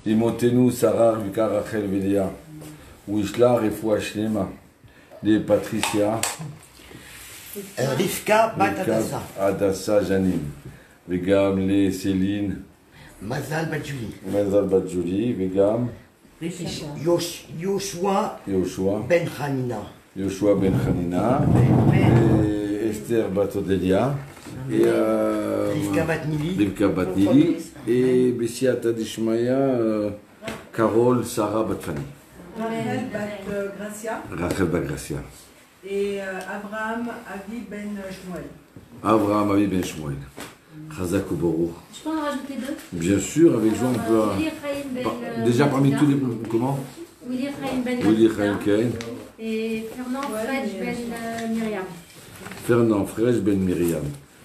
Imotenu Sarah Vika Rachel Velia Wishla Refoua Shlema de Patricia Rivka Bat Adassa Adassa Janim Vegam le Céline Mazal Bat Julie Mazal Bat Julie Vegam Yoshua Yoshua Ben Hanina Yoshua Ben Hanina et Esther Bat Odelia et Rivka Bat Nili et Bessia Tadishmaya Carole Sarah Bat Fanny Rachel Bat Gracia Rachel Bat Gracia et Abraham Avi Ben Shmuel. Abraham Avi Ben Shmuel. Chazak ou Borou. Je peux en rajouter deux? Bien sûr, avec Jean, on peut. Willy Chaim Ben. Déjà parmi tous les. Comment? Willy Chaim Ben. Willy Chaim Kain. Et Fernand Fred Ben Myriam. Fernand Fred Ben Myriam.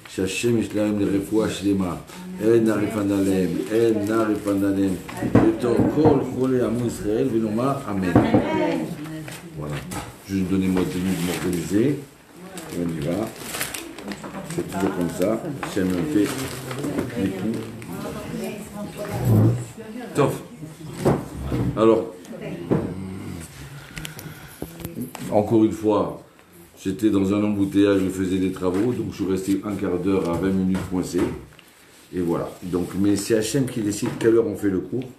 שהשם יש להם לרפואה שלמה, אין נערפן עליהם, אין נערפן עליהם, בתור כל חולי עמו ישראל, ונאמר אמן. Voilà. Juste donnez-moi 2 minutes de m'organiser. Et on y va. C'est toujours comme ça. J'aime un fait les coups. Top. Alors, encore une fois, j'étais dans un embouteillage, je faisais des travaux, donc je suis resté un quart d'heure à 20 minutes coincé. Et voilà. Donc, mais c'est Hachem qui décide quelle heure on fait le cours.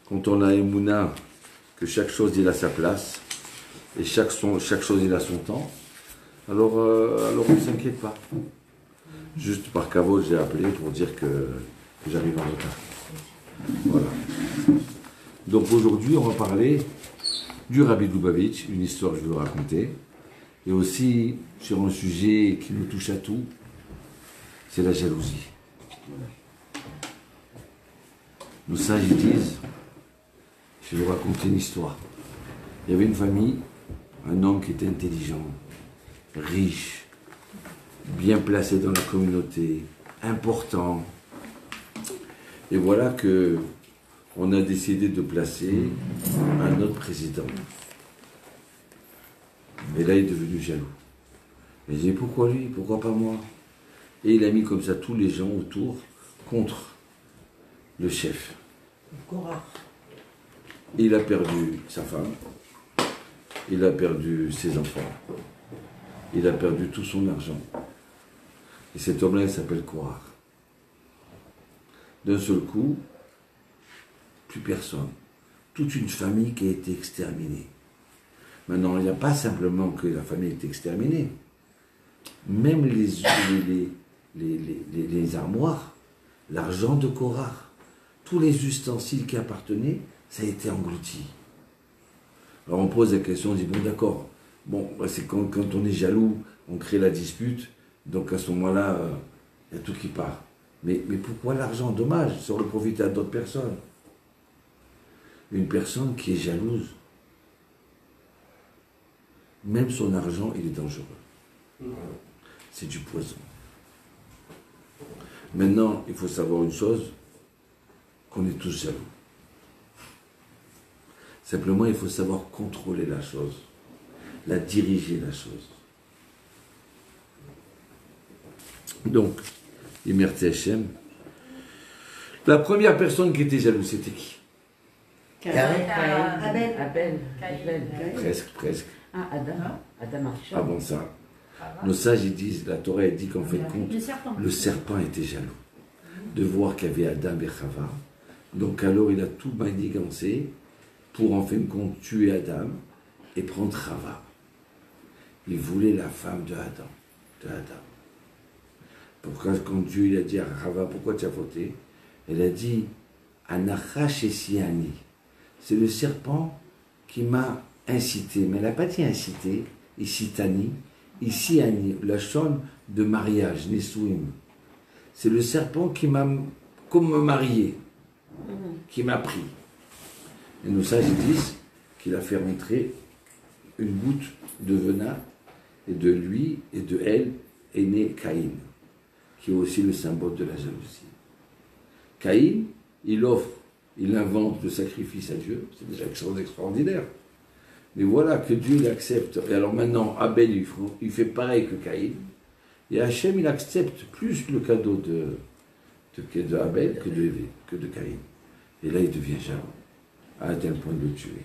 Quand on a Emouna, que chaque chose il a sa place, et chaque chose il a son temps, alors on ne s'inquiète pas. Juste par cavot, j'ai appelé pour dire que j'arrive en retard. Voilà. Donc aujourd'hui, on va parler du Rabbi Lubavitch, une histoire que je vais vous raconter. Et aussi sur un sujet qui nous touche à tout, c'est la jalousie. Nos sages disent, je vais vous raconter une histoire. Il y avait une famille, un homme qui était intelligent, riche, bien placé dans la communauté, important. Et voilà que on a décidé de placer un autre président. Et là, il est devenu jaloux. Il dit, pourquoi lui? Pourquoi pas moi? Et il a mis comme ça tous les gens autour contre le chef. Il a perdu sa femme, il a perdu ses enfants, il a perdu tout son argent. Et cet homme-là, il s'appelle Korach. D'un seul coup, plus personne. Toute une famille qui a été exterminée. Maintenant, il n'y a pas simplement que la famille est exterminée. Même les armoires, l'argent de Korach, tous les ustensiles qui appartenaient, ça a été englouti. Alors on pose la question, on dit, bon d'accord, bon, c'est quand on est jaloux, on crée la dispute, donc à ce moment-là, il y a tout qui part. Mais pourquoi l'argent? Dommage, ça aurait profité à d'autres personnes. Une personne qui est jalouse, même son argent, il est dangereux. C'est du poison. Maintenant, il faut savoir une chose, qu'on est tous jaloux. Simplement, il faut savoir contrôler la chose, la diriger la chose. Donc, Imerti Hachem, la première personne qui était jalouse, c'était qui? Abel. Presque. Ah, Adam Arishon. Avant ça, nos sages ils disent, la Torah elle dit qu'en fait compte, le serpent était jaloux de voir qu'il y avait Adam et Chava. Donc alors il a tout manigancé pour en fin de compte tuer Adam et prendre Chava. Il voulait la femme de Adam. Pourquoi quand Dieu il a dit à Chava, pourquoi tu as fauté? Elle a dit, Anachash et Siani. C'est le serpent qui m'a incité, mais elle n'a pas dit incité, ici Tani, ici Ani, la chaîne de mariage, Nesouim. C'est le serpent qui m'a, comme me marié, qui m'a pris. Et nos sages disent qu'il a fait rentrer une goutte de venin, et de lui et de elle est né Caïn, qui est aussi le symbole de la jalousie. Caïn, il invente le sacrifice à Dieu, c'est déjà quelque chose d'extraordinaire. Mais voilà que Dieu l'accepte. Et alors maintenant, Abel, il fait pareil que Caïn. Et Hachem, il accepte plus le cadeau de Abel que de Caïn. Et là, il devient jaloux, à tel point de le tuer.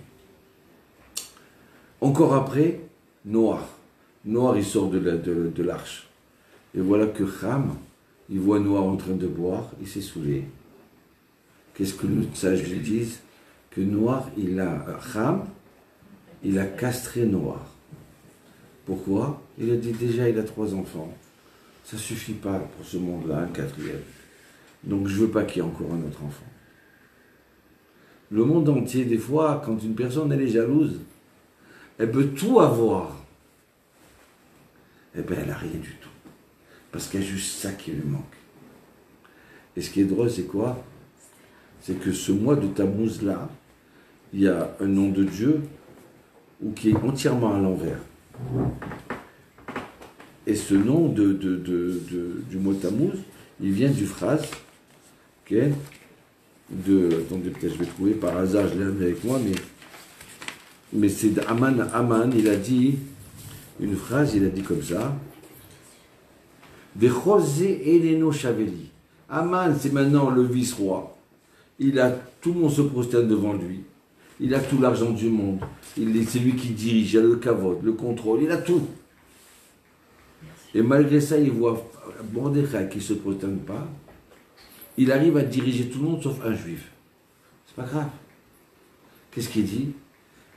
Encore après, Noir. Noir, il sort de l'arche. Et voilà que Ham, il voit Noir en train de boire, il s'est saoulé. Qu'est-ce que le sage lui dit? Que Noir, Ham, il a castré Noir. Pourquoi? Il a dit déjà, il a 3 enfants. Ça ne suffit pas pour ce monde-là, un 4e. Donc je ne veux pas qu'il y ait encore un autre enfant. Le monde entier, des fois, quand une personne elle est jalouse, elle peut tout avoir. Eh bien, elle n'a rien du tout. Parce qu'il y a juste ça qui lui manque. Et ce qui est drôle, c'est quoi? C'est que ce mois de Tammuz-là, il y a un nom de Dieu qui est entièrement à l'envers. Et ce nom du mot Tammuz, il vient du phrase, attendez, peut-être je vais trouver, par hasard, je l'ai amené avec moi, mais c'est Aman, il a dit une phrase, il a dit comme ça, Vechosé Eleno Chaveli. Aman, c'est maintenant le vice-roi. Tout le monde se prosterne devant lui. Il a tout l'argent du monde. C'est lui qui dirige, il a le kavod, le contrôle, il a tout. Et malgré ça, il voit Mordechai qui ne se prosterne pas. Il arrive à diriger tout le monde sauf un juif. C'est pas grave. Qu'est-ce qu'il dit?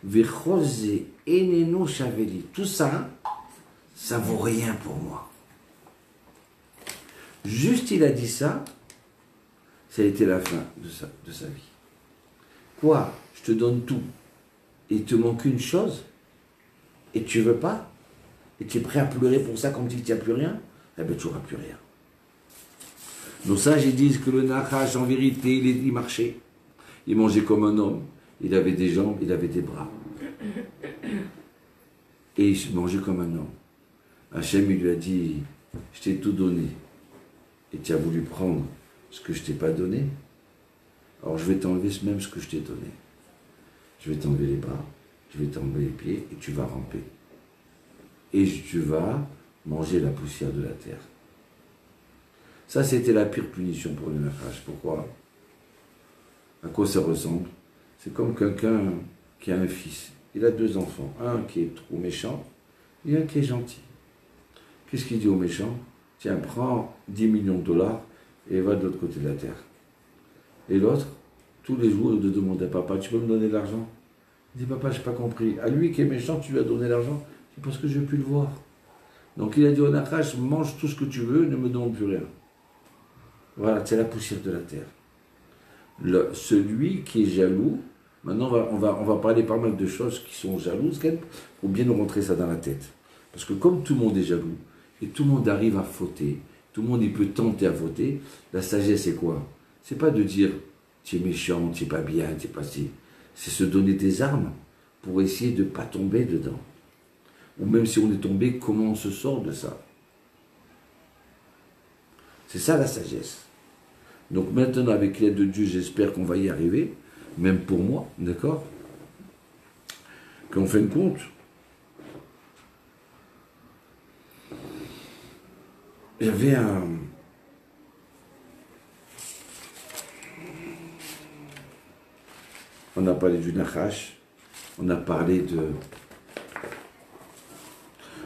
Vechosé Eneno Chaveli. Tout ça, ça vaut rien pour moi. Juste il a dit ça, ça a été la fin de sa vie. Quoi? Je te donne tout. Et il te manque une chose. Et tu veux pas? Et tu es prêt à pleurer pour ça comme tu n'y as plus rien? Eh bien, tu n'auras plus rien. Nos sages ils disent que le Nachash, en vérité, il marchait. Il mangeait comme un homme. Il avait des jambes, il avait des bras. Et il mangeait comme un homme. Hachem, il lui a dit, je t'ai tout donné. Et tu as voulu prendre ce que je ne t'ai pas donné. Alors je vais t'enlever même ce que je t'ai donné. Je vais t'enlever les bras, je vais t'enlever les pieds et tu vas ramper. Et tu vas manger la poussière de la terre. Ça, c'était la pire punition pour le Nachash. Pourquoi? À quoi ça ressemble? C'est comme quelqu'un qui a un fils. Il a 2 enfants. Un qui est trop méchant et un qui est gentil. Qu'est-ce qu'il dit au méchant? Tiens, prends 10 millions de dollars et va de l'autre côté de la terre. Et l'autre, tous les jours, il te demande à papa, tu peux me donner de l'argent? Il dit, papa, je n'ai pas compris. À lui qui est méchant, tu lui as donné l'argent? C'est parce que je ne veux plus le voir. Donc il a dit au Nachash, mange tout ce que tu veux, ne me donne plus rien. Voilà, c'est la poussière de la terre. Celui qui est jaloux, maintenant on va parler pas mal de choses qui sont jalouses, pour bien nous rentrer ça dans la tête. Parce que comme tout le monde est jaloux, et tout le monde arrive à fauter, tout le monde il peut tenter à fauter, la sagesse c'est quoi? C'est pas de dire tu es méchant, tu es pas bien, tu es pas si. C'est se donner des armes pour essayer de ne pas tomber dedans. Ou même si on est tombé, comment on se sort de ça? C'est ça la sagesse. Donc maintenant, avec l'aide de Dieu, j'espère qu'on va y arriver, même pour moi, d'accord? Qu'en fin de compte, il y avait on a parlé du Nachash, on a parlé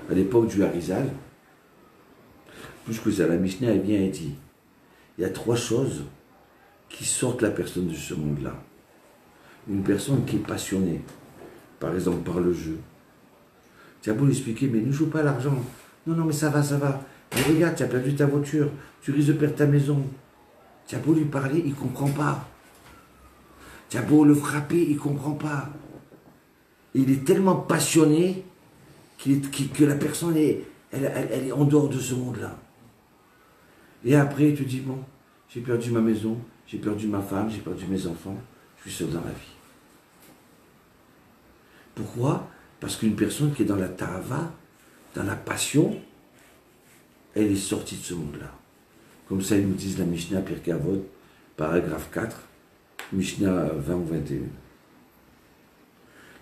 à l'époque du Harizal, plus que ça, la Mishnah elle vient et dit, il y a 3 choses qui sortent la personne de ce monde-là. Une personne qui est passionnée, par exemple par le jeu. Tu as beau lui expliquer, mais ne joue pas l'argent. Non, mais ça va, ça va. Mais regarde, tu as perdu ta voiture, tu risques de perdre ta maison. Tu as beau lui parler, il ne comprend pas. Tu as beau le frapper, il ne comprend pas. Il est tellement passionné que la personne elle est en dehors de ce monde-là. Et après, il te dit, bon, j'ai perdu ma maison, j'ai perdu ma femme, j'ai perdu mes enfants, je suis seul dans la vie. Pourquoi? Parce qu'une personne qui est dans la ta'ava, dans la passion, elle est sortie de ce monde-là. Comme ça, ils nous disent la Mishnah, Pirkei Avot, paragraphe 4, Mishnah 20 ou 21.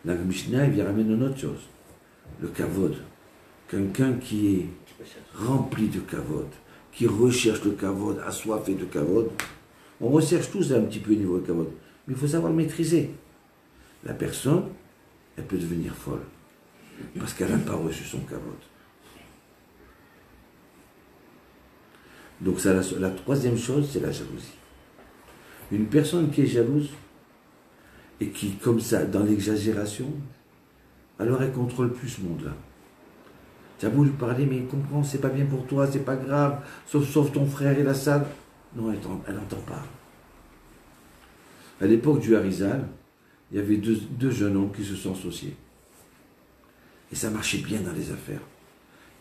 La Mishnah, elle vient ramener une autre chose, le kavod. Quelqu'un qui est rempli de kavod, qui recherche le kavod, assoiffé de kavod. On recherche tous un petit peu au niveau de kavod. Mais il faut savoir le maîtriser. La personne, elle peut devenir folle. Parce qu'elle n'a pas reçu son kavod. Donc ça, la troisième chose, c'est la jalousie. Une personne qui est jalouse, et qui, comme ça, dans l'exagération, alors elle contrôle plus ce monde-là. Tu as beau lui parler, mais il comprend, c'est pas bien pour toi, c'est pas grave, sauf ton frère et la salle. Non, elle n'entend pas. À l'époque du Harizal, il y avait deux jeunes hommes qui se sont associés. Et ça marchait bien dans les affaires.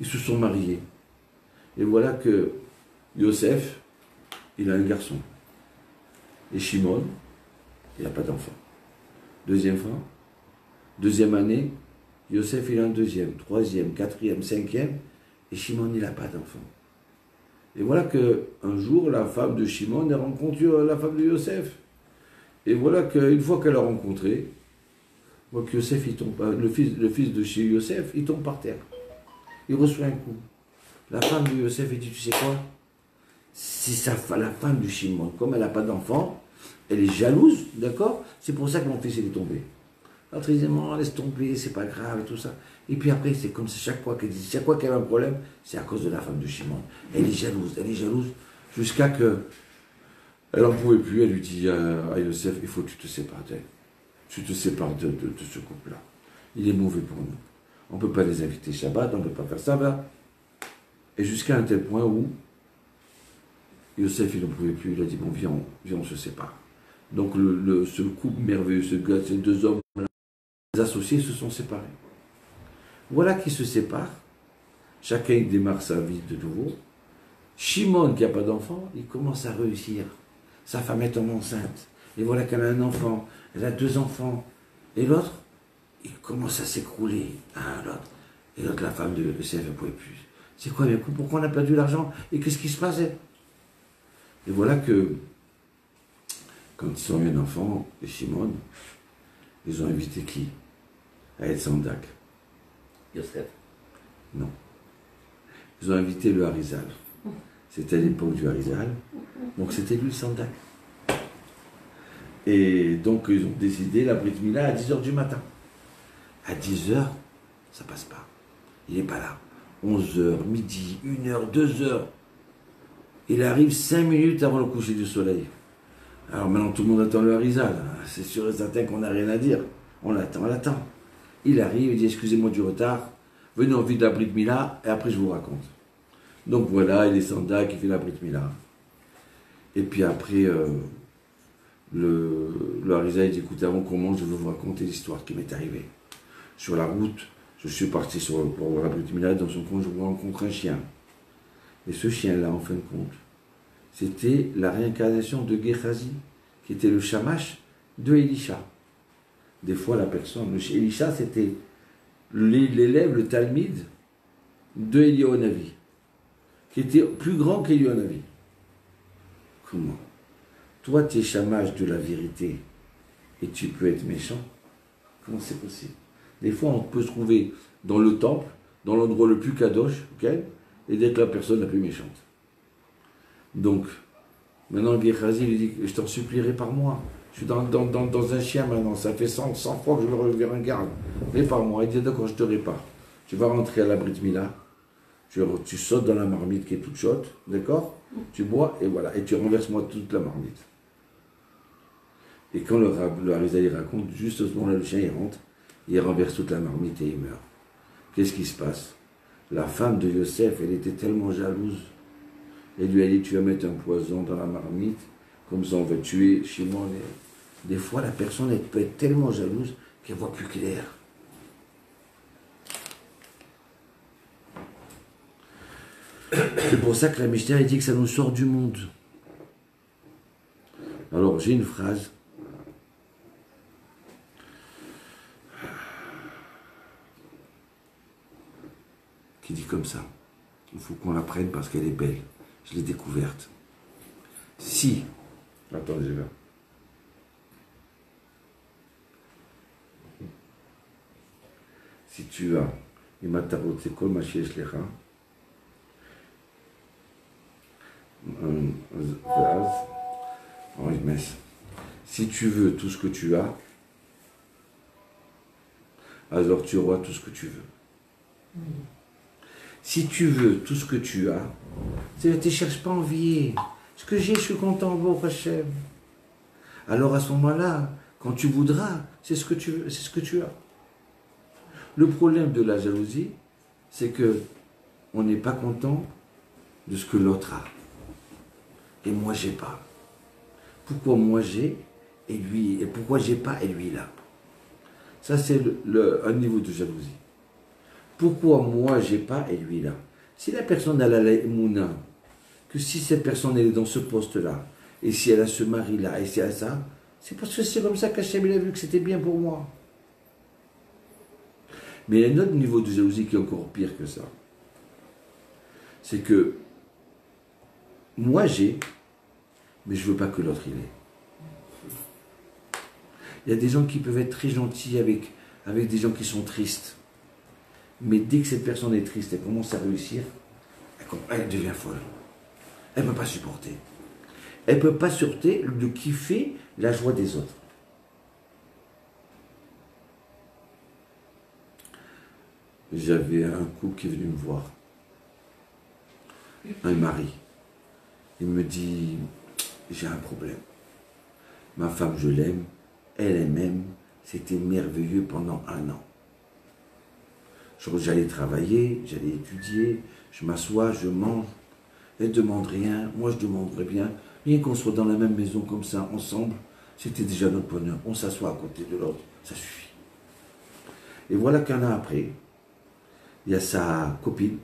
Ils se sont mariés. Et voilà que Yosef, il a un garçon. Et Shimon, il n'a pas d'enfant. Deuxième année, Yosef, il a un deuxième, troisième, quatrième, cinquième, et Shimon, il n'a pas d'enfant. Et voilà qu'un jour, la femme de Shimon a rencontré la femme de Yosef. Et voilà qu'une fois qu'elle l'a rencontré, voit que Yosef, il tombe, le fils de chez Yosef, il tombe par terre. Il reçoit un coup. La femme de Yosef, elle dit, tu sais quoi? C'est la femme de Shimon, comme elle n'a pas d'enfant, elle est jalouse, d'accord? C'est pour ça que mon fils il est tombé. L'autre il dit, non, laisse tomber, c'est pas grave et tout ça. Et puis après, c'est comme ça, chaque fois qu'elle a un problème, c'est à cause de la femme de Shimon. Elle est jalouse, jusqu'à que elle n'en pouvait plus, elle lui dit à Yosef, il faut que tu te sépares d'elle. Tu te sépares de ce couple-là. Il est mauvais pour nous. On ne peut pas les inviter Shabbat, on ne peut pas faire ça, là. Et jusqu'à un tel point où Yosef, il n'en pouvait plus, il a dit, bon, viens, on se sépare. Donc ce couple merveilleux, ces deux hommes, les associés se sont séparés. Voilà qu'ils se séparent. Chacun il démarre sa vie de nouveau. Shimon, qui n'a pas d'enfant, il commence à réussir. Sa femme est enceinte. Et voilà qu'elle a un enfant. Elle a 2 enfants. Et l'autre, il commence à s'écrouler à l'autre. Et l'autre, la femme de Yosef, elle ne pouvait plus. C'est quoi, mais pourquoi on a perdu l'argent? Et qu'est-ce qui se passait? Et voilà que, quand ils ont eu un enfant, les Shimon, ils ont invité qui? À El Sandak. Yosef. Non. Ils ont invité le Harizal. C'était l'époque du Harizal. Donc c'était lui le Sandak. Et donc ils ont décidé la Brit Mila à 10h du matin. À 10h, ça passe pas. Il n'est pas là. 11h, midi, 1h, 2h. Il arrive 5 minutes avant le coucher du soleil. Alors maintenant tout le monde attend le Harizal. C'est sûr et certain qu'on n'a rien à dire. On l'attend. Il arrive, il dit excusez-moi du retard. Venez en vue de la Brit Mila et après je vous raconte. Donc voilà, il est Sandak qui fait la Brit Mila. Et puis après, le Harizal dit écoutez, avant qu'on mange, je veux vous raconter l'histoire qui m'est arrivée. Sur la route, je suis parti pour la Brit Mila, dans son compte, je rencontre un chien. Et ce chien-là, en fin de compte, c'était la réincarnation de Gehazi, qui était le shamash de Elisha. Des fois, la personne, Elisha, c'était l'élève, le talmide de Eliyahu Hanavi, qui était plus grand qu'Eliyahu Hanavi. Comment? Toi, tu es shamash de la vérité et tu peux être méchant? Comment c'est possible? Des fois, on peut se trouver dans le temple, dans l'endroit le plus kadosh, okay, et d'être la personne la plus méchante. Donc, maintenant, Gehazi lui dit, je t'en supplierai par moi. Je suis dans un chien maintenant, ça fait 100 fois que je le reviens un garde. Répare-moi. Il dit, d'accord, je te répare. Tu vas rentrer à la Brit Mila, tu sautes dans la marmite qui est toute chaude, d'accord? Tu bois, et voilà, et tu renverses-moi toute la marmite. Et quand le Harizal raconte, juste à ce moment-là, le chien, il rentre, il renverse toute la marmite et il meurt. Qu'est-ce qui se passe? La femme de Yosef, elle était tellement jalouse. Elle lui a dit, tu vas mettre un poison dans la marmite, comme ça on va tuer Shimon. Des fois, la personne, elle peut être tellement jalouse qu'elle voit plus clair. C'est pour ça que la Mishnah dit que ça nous sort du monde. Alors, j'ai une phrase. Qui dit comme ça. Il faut qu'on la prenne parce qu'elle est belle. Je l'ai découverte. Si, attendez, là. Si tu as, Si tu veux tout ce que tu as, alors tu auras tout ce que tu veux. Si tu veux tout ce que tu as, tu ne cherches pas à envier. Ce que j'ai, je suis content, bon Hachem. Alors à ce moment-là, quand tu voudras, c'est ce que tu veux, c'est ce que tu as. Le problème de la jalousie, c'est que on n'est pas content de ce que l'autre a. Et moi, j'ai pas. Pourquoi moi j'ai et lui, et pourquoi j'ai pas et lui il a. Ça, c'est un niveau de jalousie. Pourquoi moi j'ai pas et lui il a. Si la personne a la mouna, que si cette personne elle est dans ce poste-là, et si elle a ce mari-là, et si elle a ça, c'est parce que c'est comme ça qu'Hachem il a vu que c'était bien pour moi. Mais il y a un autre niveau de jalousie qui est encore pire que ça. C'est que moi j'ai, mais je ne veux pas que l'autre il ait. Il y a des gens qui peuvent être très gentils avec des gens qui sont tristes. Mais dès que cette personne est triste, elle commence à réussir, elle devient folle. Elle ne peut pas supporter. Elle ne peut pas supporter de kiffer la joie des autres. J'avais un couple qui est venu me voir. Un mari. Il me dit, j'ai un problème. Ma femme, je l'aime. Elle m'aime. C'était merveilleux pendant 1 an. J'allais travailler, j'allais étudier, je m'assois, je mange. Elle ne demande rien, moi je demanderais bien. Rien qu'on soit dans la même maison comme ça, ensemble, c'était déjà notre bonheur. On s'assoit à côté de l'autre, ça suffit. Et voilà qu'1 an après, il y a sa copine,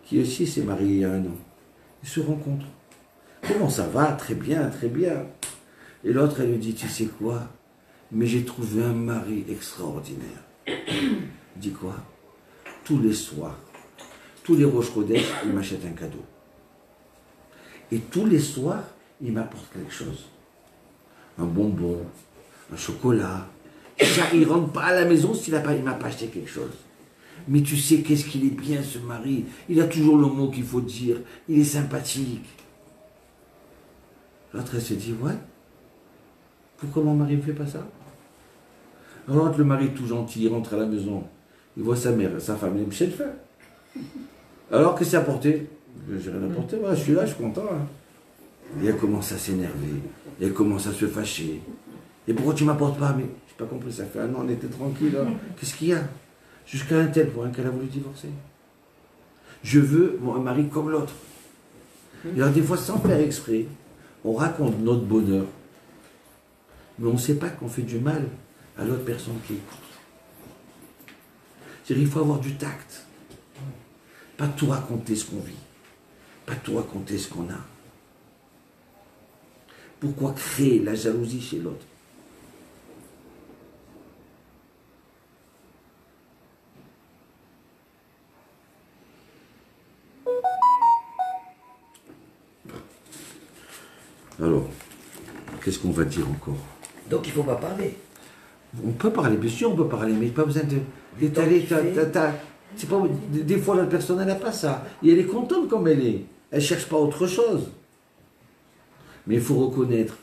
qui aussi s'est mariée il y a 1 an. Ils se rencontrent. Comment ça va? Très bien, très bien. Et l'autre, elle lui dit, tu sais quoi? Mais j'ai trouvé un mari extraordinaire. Il dit quoi? Tous les soirs, tous les Rosh Chodesh, il m'achète un cadeau. Et tous les soirs, il m'apporte quelque chose. Un bonbon, un chocolat. Il ne rentre pas à la maison s'il ne m'a pas acheté quelque chose. Mais tu sais qu'est-ce qu'il est bien ce mari. Il a toujours le mot qu'il faut dire. Il est sympathique. L'autre, elle se dit, ouais. Pourquoi mon mari ne fait pas ça? Alors le mari tout gentil, il rentre à la maison. Il voit sa mère, sa femme, il me le faire. Alors que c'est apporté? J'ai rien apporté, ouais, je suis là, je suis content. Hein. Et elle commence à s'énerver. Elle commence à se fâcher. Et pourquoi tu ne m'apportes pas? Mais je n'ai pas compris, ça fait 1 an, on était tranquille. Hein. Qu'est-ce qu'il y a? Jusqu'à un tel point qu'elle a voulu divorcer. Je veux un mari comme l'autre. Et alors des fois, sans faire exprès, on raconte notre bonheur. Mais on ne sait pas qu'on fait du mal à l'autre personne qui écoute. C'est-à-dire qu'il faut avoir du tact. Pas tout raconter ce qu'on vit. Pas tout raconter ce qu'on a. Pourquoi créer la jalousie chez l'autre? Alors, qu'est-ce qu'on va dire encore? Donc il ne faut pas parler. On peut parler, bien sûr, on peut parler, mais pas besoin d'étaler. C'est pas, des fois, la personne, elle n'a pas ça. Et elle est contente comme elle est. Elle ne cherche pas autre chose. Mais il faut reconnaître.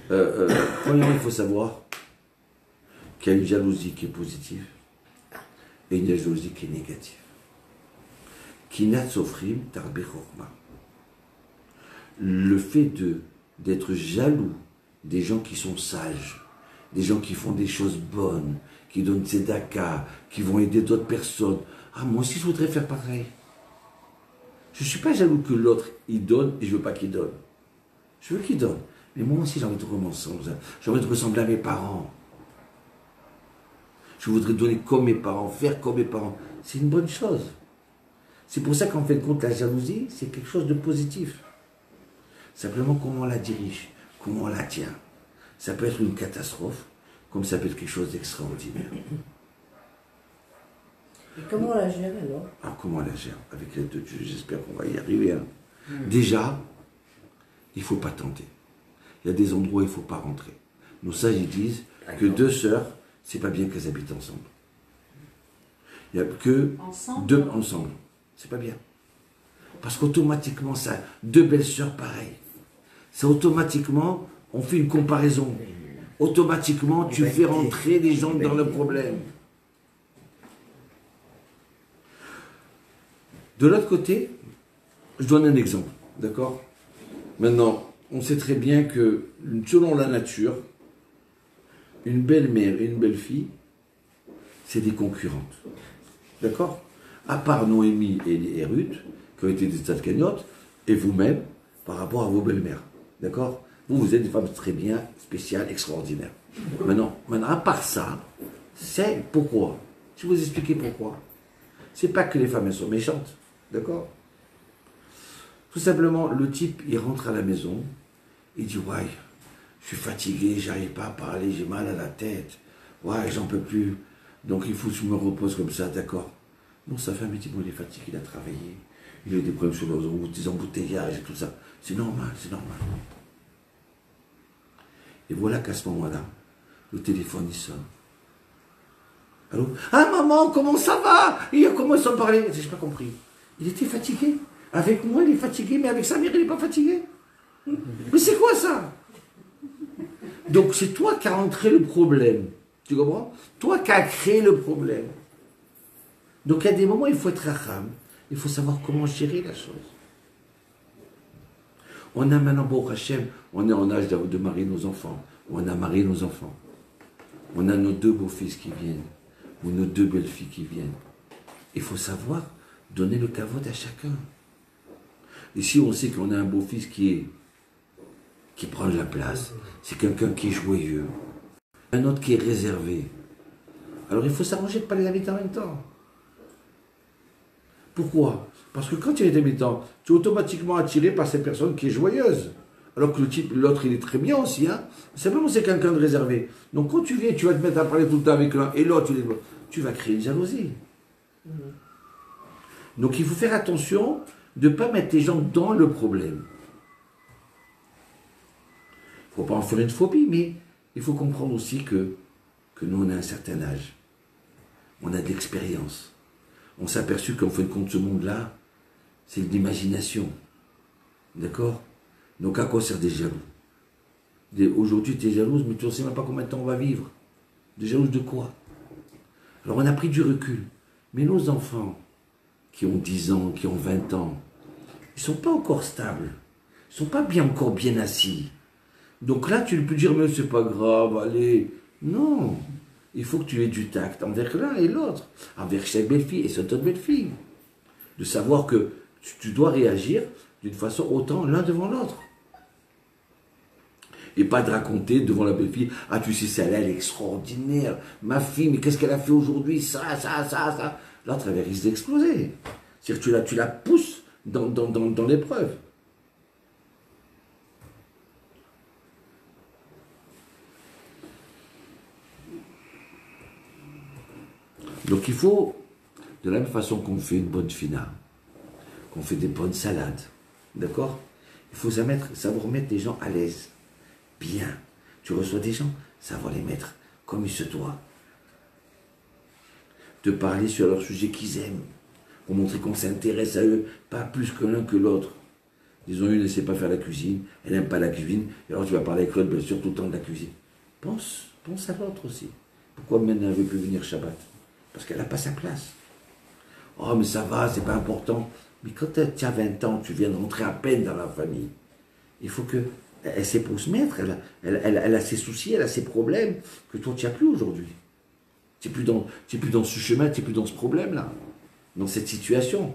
Premièrement, il faut savoir qu'il y a une jalousie qui est positive et une jalousie qui est négative. Kinat sofrim tarbe chokma. Le fait d'être jaloux des gens qui sont sages, des gens qui font des choses bonnes, qui donnent tzedaka, qui vont aider d'autres personnes. Ah, moi aussi, je voudrais faire pareil. Je ne suis pas jaloux que l'autre, il donne, et je ne veux pas qu'il donne. Je veux qu'il donne. Mais moi aussi, j'ai envie de ressembler à mes parents. Je voudrais donner comme mes parents, faire comme mes parents. C'est une bonne chose. C'est pour ça qu'en fait, compte, la jalousie, c'est quelque chose de positif. Simplement, comment on la dirige, comment on la tient. Ça peut être une catastrophe, comme ça peut être quelque chose d'extraordinaire. Et comment on la gère alors? Alors, comment on la gère? Avec l'aide de Dieu, j'espère qu'on va y arriver. Hein. Déjà, il ne faut pas tenter. Il y a des endroits où il ne faut pas rentrer. Nos sages ils disent que 2 sœurs, c'est pas bien qu'elles habitent ensemble. Il n'y a que 2 ensemble. C'est pas bien. Parce qu'automatiquement, ça, 2 belles sœurs pareilles. Ça automatiquement, on fait une comparaison. automatiquement, tu fais rentrer les gens dans le problème. De l'autre côté, je donne un exemple, d'accord? Maintenant, on sait très bien que, selon la nature, une belle-mère et une belle-fille, c'est des concurrentes. D'accord? À part Noémie et Ruth, qui ont été des tzadkaniot, et vous-même, par rapport à vos belles-mères. D'accord? Vous êtes des femmes très bien, spéciales, extraordinaires. Maintenant, à part ça, c'est pourquoi. Je vais vous expliquer pourquoi. C'est pas que les femmes, elles sont méchantes. D'accord? Tout simplement, le type, il rentre à la maison, il dit, ouais, je suis fatigué, j'arrive pas à parler, j'ai mal à la tête. Ouais, j'en peux plus. Donc il faut que je me repose comme ça, d'accord? Bon, sa femme, il dit, bon, il est fatigué, il a travaillé. Il a eu des problèmes sur les embouteillages et tout ça. C'est normal, c'est normal. Et voilà qu'à ce moment-là, le téléphone, il sonne. Allô? Ah, maman, comment ça va? Il a commencé à me parler. J'ai pas compris. Il était fatigué. Avec moi, il est fatigué, mais avec sa mère, il n'est pas fatigué. Mais c'est quoi ça? Donc, c'est toi qui as rentré le problème. Tu comprends? Toi qui as créé le problème. Donc, il y a des moments, il faut être racham. Il faut savoir comment gérer la chose. On a maintenant, bon, Hachem, on est en âge de marier nos enfants. On a marié nos enfants. On a nos 2 beaux-fils qui viennent. Ou nos 2 belles-filles qui viennent. Il faut savoir donner le kavod à chacun. Ici, on sait qu'on a un beau-fils qui prend de la place. C'est quelqu'un qui est joyeux. Un autre qui est réservé. Alors, il faut s'arranger de ne pas les inviter en même temps. Pourquoi? Parce que quand tu es intermittent, tu es automatiquement attiré par cette personne qui est joyeuse. Alors que l'autre, il est très bien aussi. Hein? Simplement, c'est quelqu'un de réservé. Donc, quand tu viens, tu vas te mettre à parler tout le temps avec l'un et l'autre, tu vas créer une jalousie. Donc, il faut faire attention de ne pas mettre les gens dans le problème. Il ne faut pas en faire une phobie, mais il faut comprendre aussi que nous, on a un certain âge. On a de l'expérience. On s'est aperçu qu'en fin de compte, ce monde-là, c'est de l'imagination. D'accord? Donc, à quoi sert des jaloux? Aujourd'hui, tu es jalouse, mais tu ne sais même pas combien de temps on va vivre. Des jalouses de quoi? Alors, on a pris du recul. Mais nos enfants, qui ont 10 ans, qui ont 20 ans, ils ne sont pas encore stables. Ils ne sont pas encore bien assis. Donc là, tu ne peux dire, mais c'est pas grave, allez. Non. Il faut que tu aies du tact envers l'un et l'autre, envers chaque belle-fille et cette autre belle-fille. De savoir que tu dois réagir d'une façon autant l'un devant l'autre. Et pas de raconter devant la belle-fille, ah tu sais, celle-là, elle est extraordinaire, ma fille, mais qu'est-ce qu'elle a fait aujourd'hui, ça. L'autre, elle risque d'exploser. C'est-à-dire que tu la pousses dans l'épreuve. Donc il faut, de la même façon qu'on fait une bonne fina, qu'on fait des bonnes salades, d'accord? Il faut savoir mettre les gens à l'aise, bien. Tu reçois des gens, savoir les mettre comme il se doit. De parler sur leur sujet qu'ils aiment, pour montrer qu'on s'intéresse à eux, pas plus que l'un que l'autre. Disons, une ne sait pas faire la cuisine, elle n'aime pas la cuisine, et alors tu vas parler avec l'autre, bien sûr, tout le temps de la cuisine. Pense à l'autre aussi. Pourquoi maintenant elle ne veut plus venir Shabbat? Parce qu'elle n'a pas sa place. Oh, mais ça va, c'est pas important. Mais quand tu as 20 ans, tu viens de rentrer à peine dans la famille. Il faut qu'elle sait pour se mettre. Elle a ses soucis, elle a ses problèmes que toi, tu n'as plus aujourd'hui. Tu n'es plus dans ce chemin, tu n'es plus dans ce problème-là. Dans cette situation.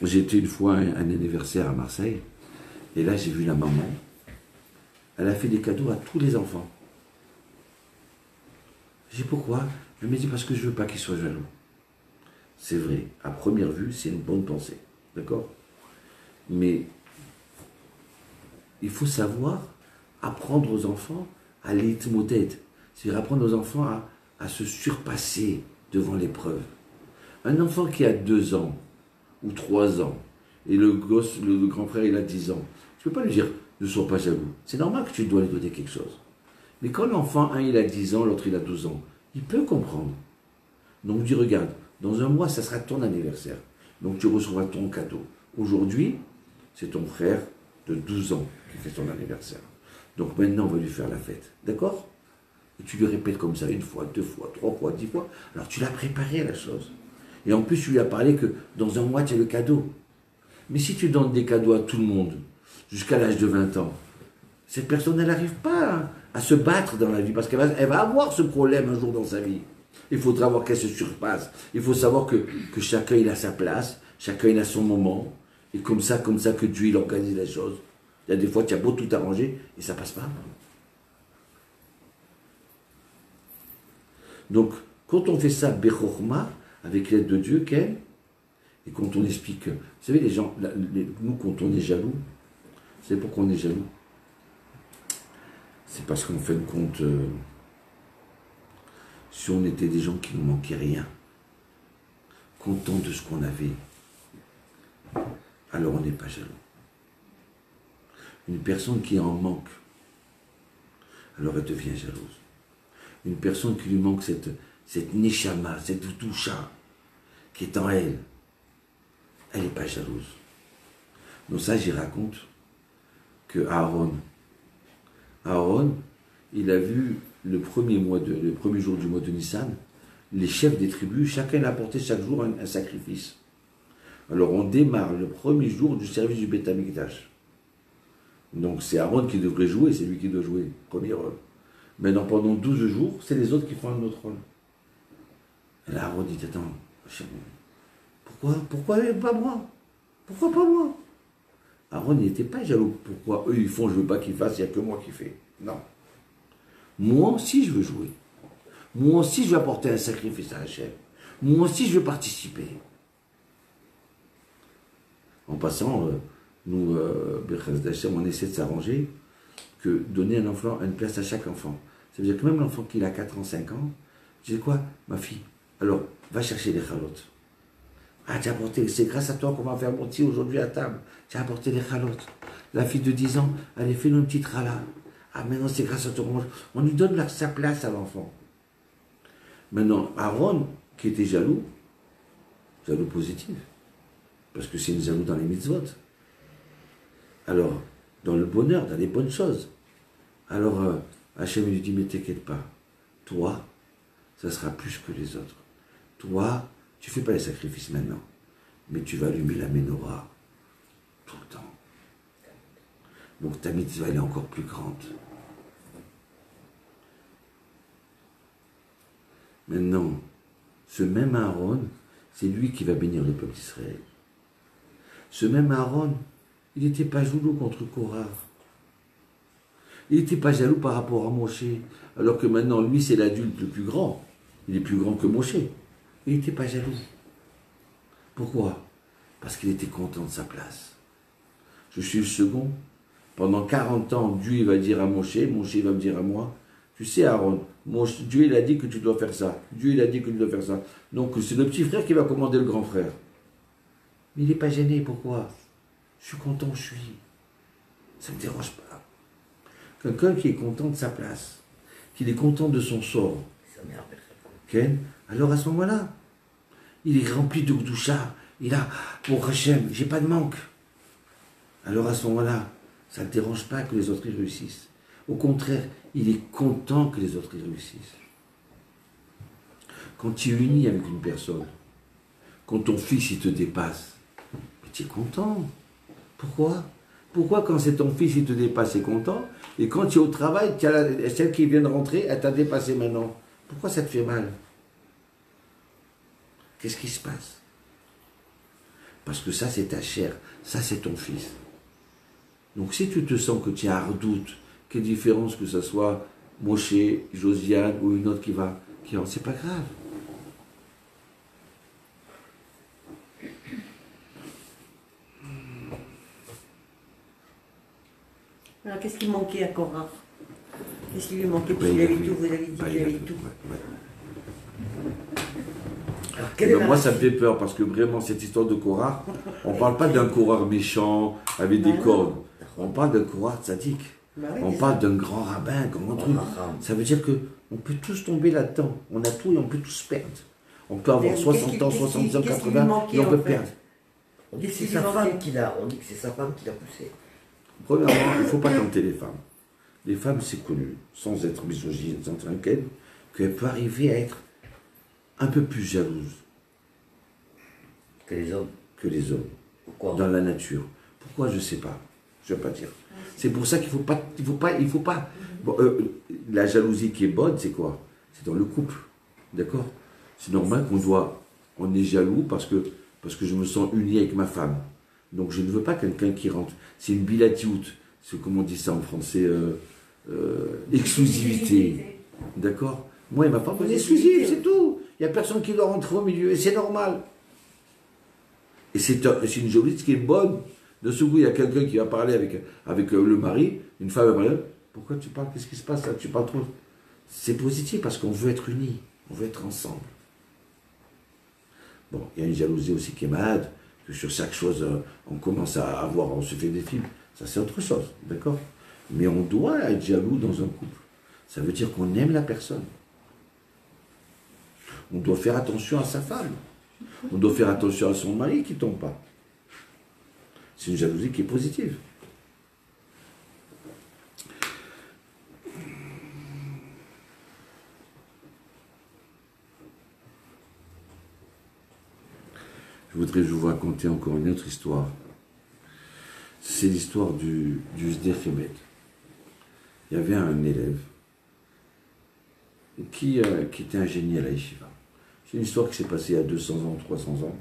J'ai été une fois un anniversaire à Marseille. Et là, j'ai vu la maman. Elle a fait des cadeaux à tous les enfants. J'ai dit pourquoi? Je me dis parce que je ne veux pas qu'ils soient jaloux. C'est vrai, à première vue, c'est une bonne pensée. D'accord? Mais il faut savoir apprendre aux enfants à l'itmoded. C'est-à-dire apprendre aux enfants à se surpasser devant l'épreuve. Un enfant qui a 2 ans ou 3 ans et le grand frère, il a 10 ans, tu ne peux pas lui dire ne sois pas jaloux. C'est normal que tu dois lui donner quelque chose. Mais quand l'enfant, un il a 10 ans, l'autre il a 12 ans, il peut comprendre. Donc dis, regarde, dans un mois, ça sera ton anniversaire. Donc tu recevras ton cadeau. Aujourd'hui, c'est ton frère de 12 ans qui fait son anniversaire. Donc maintenant, on va lui faire la fête. D'accord? Et tu lui répètes comme ça, 1 fois, 2 fois, 3 fois, 10 fois. Alors tu l'as préparé la chose. Et en plus, tu lui as parlé que dans un mois, tu as le cadeau. Mais si tu donnes des cadeaux à tout le monde, jusqu'à l'âge de 20 ans, cette personne, elle n'arrive pas à se battre dans la vie, parce qu'elle va avoir ce problème un jour dans sa vie. Il faudra voir qu'elle se surpasse. Il faut savoir que chacun, il a sa place, chacun, il a son moment. Et comme ça que Dieu, il organise les choses. Il y a des fois, tu as beau tout arranger, et ça passe pas. Donc, quand on fait ça, Bechorma, avec l'aide de Dieu, et quand on explique, vous savez, les gens, nous, quand on est jaloux, vous savez pourquoi on est jaloux? C'est parce qu'en fin de compte, si on était des gens qui ne manquaient rien, contents de ce qu'on avait, alors on n'est pas jaloux. Une personne qui en manque, alors elle devient jalouse. Une personne qui lui manque cette neshama, cette doucha qui est en elle, elle n'est pas jalouse. Donc ça, j'y raconte que Aaron, il a vu le premier jour du mois de Nissan, les chefs des tribus, chacun a apporté chaque jour un sacrifice. Alors on démarre le premier jour du service du Beth Amikdash. Donc c'est Aaron qui devrait jouer, c'est lui qui doit jouer, premier rôle. Maintenant pendant 12 jours, c'est les autres qui font un autre rôle. Et là Aaron dit, attends, pourquoi pas moi? Pourquoi pas moi? Aaron n'était pas jaloux. Pourquoi eux ils font, je veux pas qu'ils fassent, il n'y a que moi qui fais. Non. Moi aussi je veux jouer. Moi aussi je veux apporter un sacrifice à Hachem. Moi aussi je veux participer. En passant, nous, on essaie de s'arranger que donner un enfant, une place à chaque enfant. Ça veut dire que même l'enfant qui a 4 ans, 5 ans, je dis quoi, ma fille, alors va chercher les chalotes. Ah, tu as apporté, c'est grâce à toi qu'on va faire monter aujourd'hui à table. Tu as apporté les chalotes. La fille de 10 ans, allez, fais-nous une petite rala. Ah, maintenant c'est grâce à toi. On lui donne sa place à l'enfant. Maintenant, Aaron, qui était jaloux positif, parce que c'est une jaloux dans les mitzvot. Alors, dans le bonheur, dans les bonnes choses. Alors, Hachem lui dit, mais t'inquiète pas, toi, ça sera plus que les autres. Toi, tu ne fais pas les sacrifices maintenant, mais tu vas allumer la menorah tout le temps. Donc ta mitzvah, elle est encore plus grande. Maintenant, ce même Aaron, c'est lui qui va bénir le peuple d'Israël. Ce même Aaron, il n'était pas jaloux contre Korah. Il n'était pas jaloux par rapport à Moshe. Alors que maintenant, lui, c'est l'adulte le plus grand. Il est plus grand que Moshe. Il n'était pas jaloux. Pourquoi? Parce qu'il était content de sa place. Je suis le second. Pendant 40 ans, Dieu va dire à Moshe va me dire à moi, tu sais Aaron, Dieu il a dit que tu dois faire ça. Dieu il a dit que tu dois faire ça. Donc c'est le petit frère qui va commander le grand frère. Mais il n'est pas gêné, pourquoi? Je suis content où je suis. Ça ne me dérange pas. Quelqu'un qui est content de sa place, qu'il est content de son sort, alors à ce moment-là, il est rempli de Gdoucha, il a, pour Hachem, j'ai pas de manque. Alors à ce moment-là, ça ne le dérange pas que les autres y réussissent. Au contraire, il est content que les autres y réussissent. Quand tu es uni avec une personne, quand ton fils il te dépasse, mais tu es content. Pourquoi? Pourquoi quand c'est ton fils il te dépasse, tu es content, et quand tu es au travail, tu as celle qui vient de rentrer, elle t'a dépassé maintenant. Pourquoi ça te fait mal? Qu'est-ce qui se passe? Parce que ça c'est ta chair, ça c'est ton fils. Donc si tu te sens que tu es hardoute, quelle différence que ce soit Moshe, Josiane ou une autre qui va, c'est pas grave. Alors qu'est-ce qui manquait à Korah? Qu'est-ce qui lui manquait? Parce qu'il avait tout, vous avez dit qu'il avait tout. Alors, moi ça me fait peur parce que vraiment cette histoire de Korah, on ne parle pas d'un Korah méchant avec des cordes. On parle d'un Korah tzaddik. On parle d'un grand rabbin, grand truc. Ça veut dire qu'on peut tous tomber là-dedans. On a tout et on peut tous perdre. On peut avoir 60 ans, 70 ans, 80 et on peut perdre. On dit que c'est sa femme qui l'a poussé. Premièrement, il ne faut pas tenter les femmes. les femmes, c'est connu, sans être misogyne, sans être inquiète, qu'elle peut arriver à être un peu plus jalouse Que les hommes. que les hommes. Pourquoi? Dans la nature. Pourquoi, je ne sais pas. Je ne vais pas dire. C'est pour ça qu'il ne faut pas. Bon, la jalousie qui est bonne, c'est quoi? C'est dans le couple. D'accord? C'est normal on est jaloux parce que je me sens uni avec ma femme. Donc je ne veux pas quelqu'un qui rentre. C'est une bilatiout. C'est comment on dit ça en français? Exclusivité. D'accord? Moi et ma femme, on est exclusifs, c'est tout. Il n'y a personne qui doit rentrer au milieu et c'est normal. Et c'est une jalousie qui est bonne. De ce coup, il y a quelqu'un qui va parler avec le mari, une femme va parler. Pourquoi tu parles? Qu'est-ce qui se passe là? Tu parles trop. C'est positif parce qu'on veut être unis, on veut être ensemble. Bon, il y a une jalousie aussi qui est malade, que sur chaque chose, on commence à avoir, on se fait des films. Ça, c'est autre chose, d'accord? Mais on doit être jaloux dans un couple. Ça veut dire qu'on aime la personne. On doit faire attention à sa femme. On doit faire attention à son mari qui ne tombe pas. C'est une jalousie qui est positive. Je voudrais vous raconter encore une autre histoire. C'est l'histoire du Sder Chemed. Il y avait un élève qui était un génie à la yeshiva. C'est une histoire qui s'est passée il y a 200 ans, 300 ans.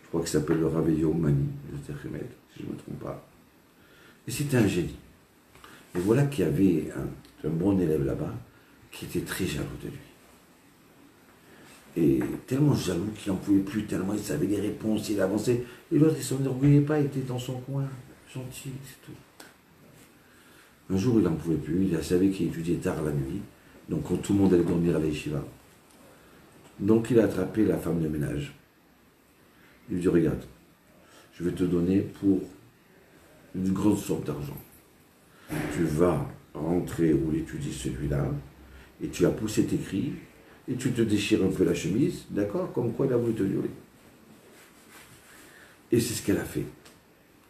Je crois qu'il s'appelle le Rav Mani, le Sder Chemed, si je ne me trompe pas. Et c'était un génie. Et voilà qu'il y avait un bon élève là-bas qui était très jaloux de lui. Et tellement jaloux qu'il n'en pouvait plus, tellement il savait les réponses, il avançait. Et l'autre, il ne s'enorgueillait pas, il était dans son coin, gentil, c'est tout. Un jour, il n'en pouvait plus, il savait qu'il étudiait tard la nuit, donc quand tout le monde allait dormir à l'Yeshiva. Donc il a attrapé la femme de ménage. Il lui dit, regarde, je vais te donner pour une grande somme d'argent. Tu vas rentrer où étudie celui-là, et tu as poussé tes cris, et tu te déchires un peu la chemise, d'accord, comme quoi il a voulu te violer. Et c'est ce qu'elle a fait.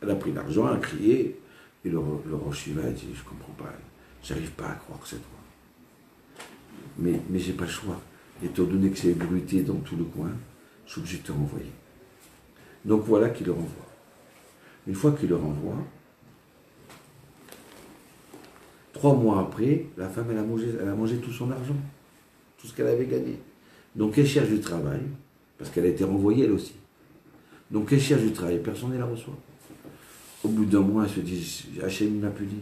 Elle a pris l'argent, elle a crié, et le Rosh Yeshiva a dit, je ne comprends pas, j'arrive pas à croire que c'est toi. Mais j'ai pas le choix. Étant donné que c'est bruité dans tout le coin, je suis obligé de te renvoyer. Donc voilà qu'il le renvoie. Une fois qu'il le renvoie, 3 mois après, la femme, elle a mangé tout son argent, tout ce qu'elle avait gagné. Donc elle cherche du travail, parce qu'elle a été renvoyée elle aussi. Donc elle cherche du travail, personne ne la reçoit. Au bout d'un mois, elle se dit, Hachem m'a puni.